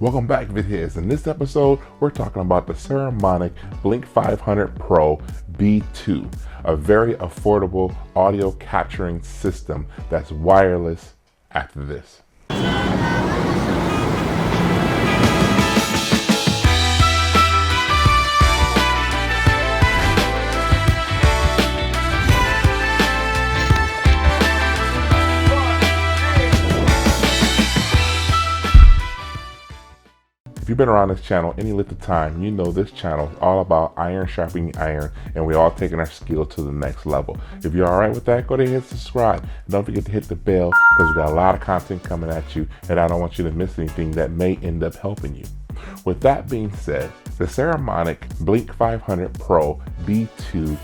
Welcome back, VidHiz. In this episode, we're talking about the Saramonic Blink 500 Pro B2, a very affordable audio capturing system that's wireless after this. If you've been around this channel any length of time, you know this channel is all about iron sharpening iron, and we're all taking our skill to the next level. If you're all right with that, go ahead and hit subscribe. And don't forget to hit the bell because we got a lot of content coming at you, and I don't want you to miss anything that may end up helping you. With that being said, the Saramonic Blink 500 Pro B2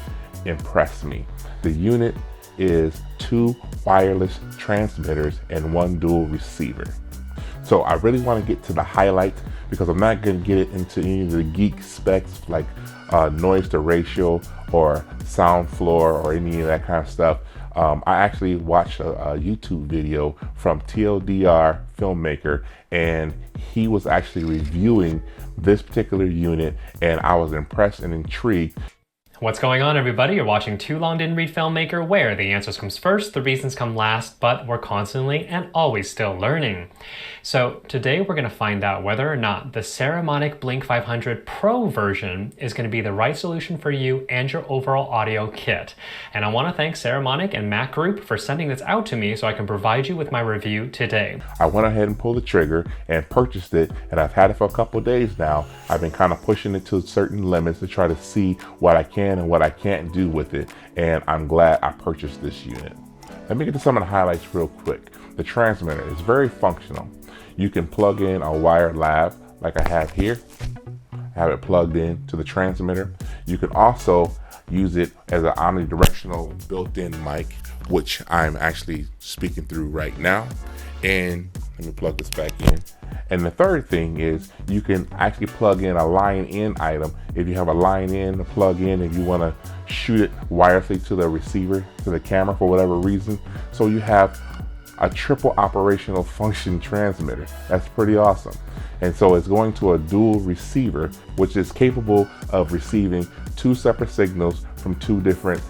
impressed me. The unit is 2 wireless transmitters and 1 dual receiver. So I really want to get to the highlights because I'm not going to get into any of the geek specs like noise to ratio or sound floor or any of that kind of stuff. I actually watched a YouTube video from TLDR filmmaker, and he was actually reviewing this particular unit, and I was impressed and intrigued. What's going on, everybody? You're watching Too Long Didn't Read Filmmaker, where the answers comes first, the reasons come last, but we're constantly and always still learning. So today we're going to find out whether or not the Saramonic Blink 500 Pro version is going to be the right solution for you and your overall audio kit. And I want to thank Saramonic and Mac Group for sending this out to me so I can provide you with my review today. I went ahead and pulled the trigger and purchased it, and I've had it for a couple of days now. I've been kind of pushing it to certain limits to try to see what I can and what I can't do with it, and I'm glad I purchased this unit. Let me get to some of the highlights real quick. The transmitter is very functional. You can plug in a wired lav like I have here, have it plugged in to the transmitter. You can also use it as an omnidirectional built-in mic, which I'm actually speaking through right now. And let me plug this back in. And the third thing is you can actually plug in a line in item. If you have a line in to plug in and you want to shoot it wirelessly to the receiver, to the camera for whatever reason. So you have a triple operational function transmitter. That's pretty awesome. And so it's going to a dual receiver, which is capable of receiving 2 separate signals from 2 different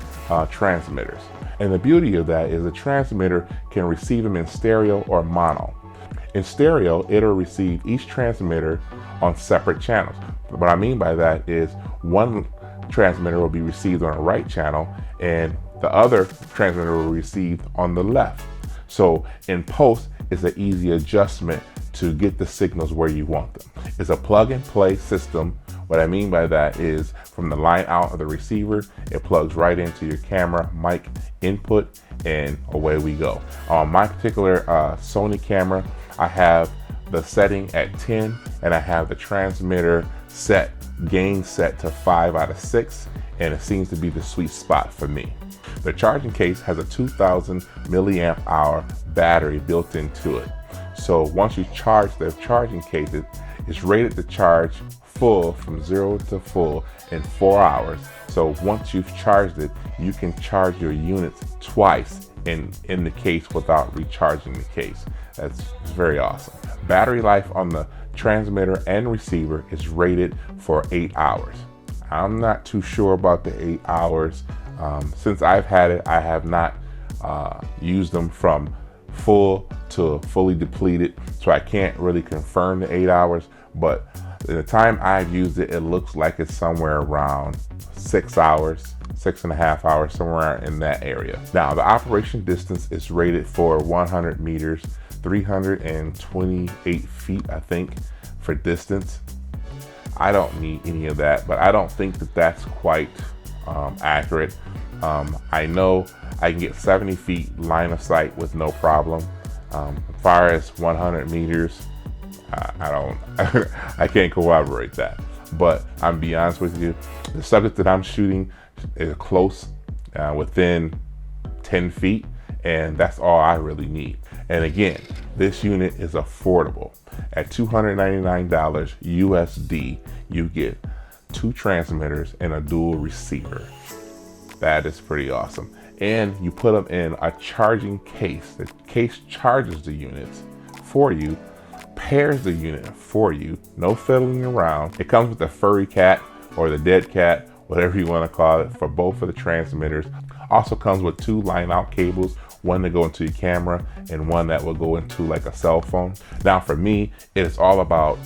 transmitters. And the beauty of that is the transmitter can receive them in stereo or mono. In stereo, it'll receive each transmitter on separate channels. What I mean by that is one transmitter will be received on the right channel and the other transmitter will be received on the left. So in post, it's an easy adjustment to get the signals where you want them. It's a plug and play system. What I mean by that is from the line out of the receiver, it plugs right into your camera mic input, and away we go. On my particular Sony camera, I have the setting at 10, and I have the transmitter gain set to 5 out of 6, and it seems to be the sweet spot for me. The charging case has a 2000 milliamp hour battery built into it. So once you charge the charging case, it's rated to charge full from 0 to full in 4 hours. So once you've charged it, you can charge your units twice in the case without recharging the case. That's very awesome. Battery life on the transmitter and receiver is rated for 8 hours. I'm not too sure about the 8 hours. Since I've had it, I have not used them from full to fully depleted, so I can't really confirm the 8 hours, but in the time I've used it, it looks like it's somewhere around 6 hours, 6.5 hours, somewhere in that area. Now, the operation distance is rated for 100 meters, 328 feet, I think, for distance. I don't need any of that, but I don't think that that's quite accurate. I know I can get 70 feet line of sight with no problem. As far as 100 meters, I can't corroborate that. But I'm be honest with you, the subject that I'm shooting is close, within 10 feet, and that's all I really need. And again, this unit is affordable. At $299 USD, you get 2 transmitters and a dual receiver. That is pretty awesome. And you put them in a charging case. The case charges the units for you pairs the unit for you. No fiddling around. It comes with the furry cat or the dead cat, whatever you want to call it, for both of the transmitters. Also comes with 2 line out cables, one to go into your camera and one that will go into like a cell phone. Now for me, it's all about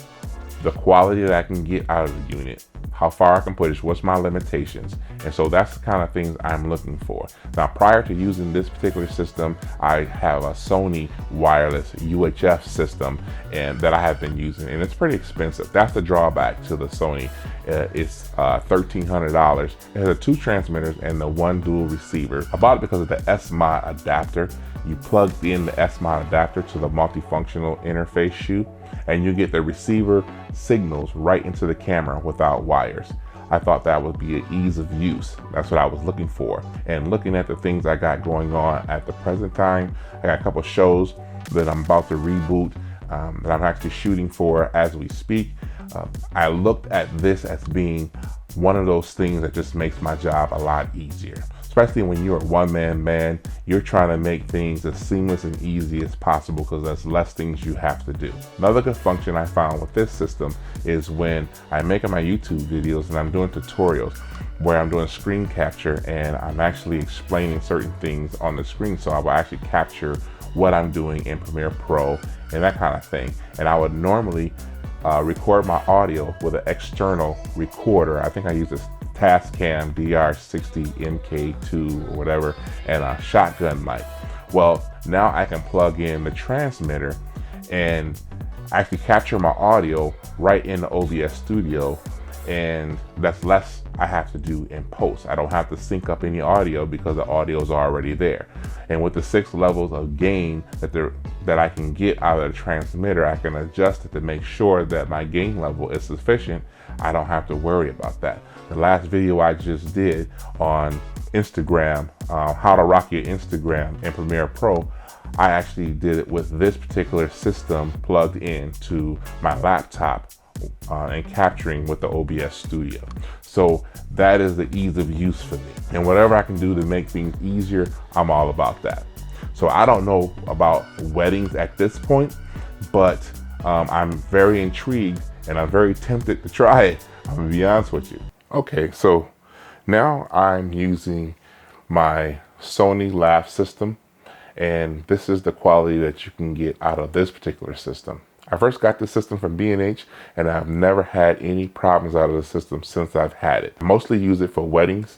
the quality that I can get out of the unit, how far I can push, what's my limitations. And so that's the kind of things I'm looking for. Now, prior to using this particular system, I have a Sony wireless UHF system and that I have been using, and it's pretty expensive. That's the drawback to the Sony. It's $1,300. It has 2 transmitters and the 1 dual receiver. I bought it because of the S-Mod adapter. You plug in the S-Mod adapter to the multifunctional interface shoe, and you get the receiver signals right into the camera without wires. I thought that would be an ease of use. That's what I was looking for. And looking at the things I got going on at the present time, I got a couple shows that I'm about to reboot that I'm actually shooting for as we speak. I looked at this as being one of those things that just makes my job a lot easier. Especially when you're a one-man band, you're trying to make things as seamless and easy as possible because there's less things you have to do. Another good function I found with this system is when I'm making my YouTube videos and I'm doing tutorials where I'm doing screen capture and I'm actually explaining certain things on the screen. So I will actually capture what I'm doing in Premiere Pro and that kind of thing. And I would normally record my audio with an external recorder. I think I use this Tascam DR60 MK2 or whatever, and a shotgun mic. Well, now I can plug in the transmitter and actually capture my audio right in the OBS studio, and that's less I have to do in post. I don't have to sync up any audio because the audio is already there. And with the 6 levels of gain that I can get out of the transmitter, I can adjust it to make sure that my gain level is sufficient. I don't have to worry about that. The last video I just did on Instagram, how to rock your Instagram in Premiere Pro, I actually did it with this particular system plugged into my laptop and capturing with the OBS Studio. So that is the ease of use for me. And whatever I can do to make things easier, I'm all about that. So I don't know about weddings at this point, but I'm very intrigued and I'm very tempted to try it. I'm gonna be honest with you. Okay, so now I'm using my Sony Lav system, and this is the quality that you can get out of this particular system. I first got this system from B&H, and I've never had any problems out of the system since I've had it. I mostly use it for weddings,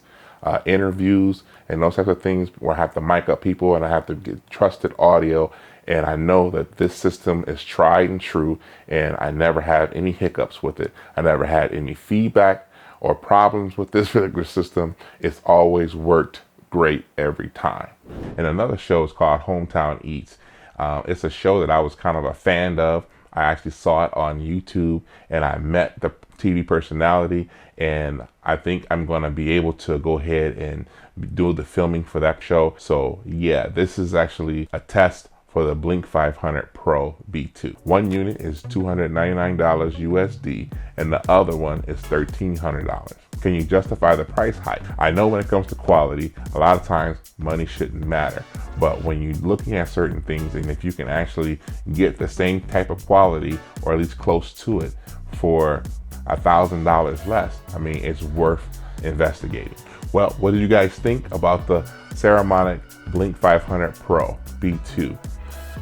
interviews, and those types of things where I have to mic up people and I have to get trusted audio. And I know that this system is tried and true, and I never have any hiccups with it. I never had any feedback or problems with this particular system. It's always worked great every time. And another show is called Hometown Eats. It's a show that I was kind of a fan of. I actually saw it on YouTube and I met the TV personality, and I think I'm going to be able to go ahead and do the filming for that show. So yeah, this is actually a test for the Blink 500 Pro B2. One unit is $299 USD and the other one is $1,300. Can you justify the price hike? I know when it comes to quality, a lot of times money shouldn't matter, but when you're looking at certain things, and if you can actually get the same type of quality or at least close to it for $1,000 less, I mean, it's worth investigating. Well, what do you guys think about the Saramonic Blink 500 Pro B2?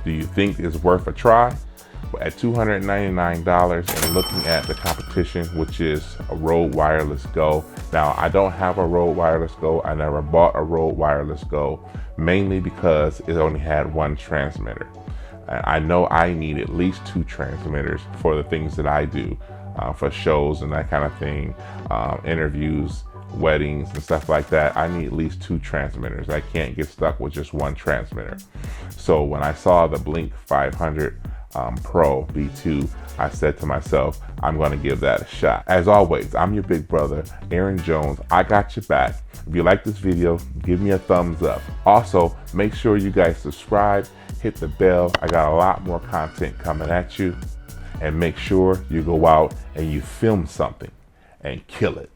Do you think it's worth a try? At $299 and looking at the competition, which is a Rode Wireless Go. Now, I don't have a Rode Wireless Go. I never bought a Rode Wireless Go, mainly because it only had 1 transmitter. I know I need at least 2 transmitters for the things that I do, for shows and that kind of thing, interviews, weddings and stuff like that. I need at least 2 transmitters. I can't get stuck with just 1 transmitter. So when I saw the Blink 500 Pro B2, I said to myself, I'm going to give that a shot. As always, I'm your big brother, Aaron Jones. I got your back. If you like this video, give me a thumbs up. Also, make sure you guys subscribe, hit the bell. I got a lot more content coming at you. And make sure you go out and you film something and kill it.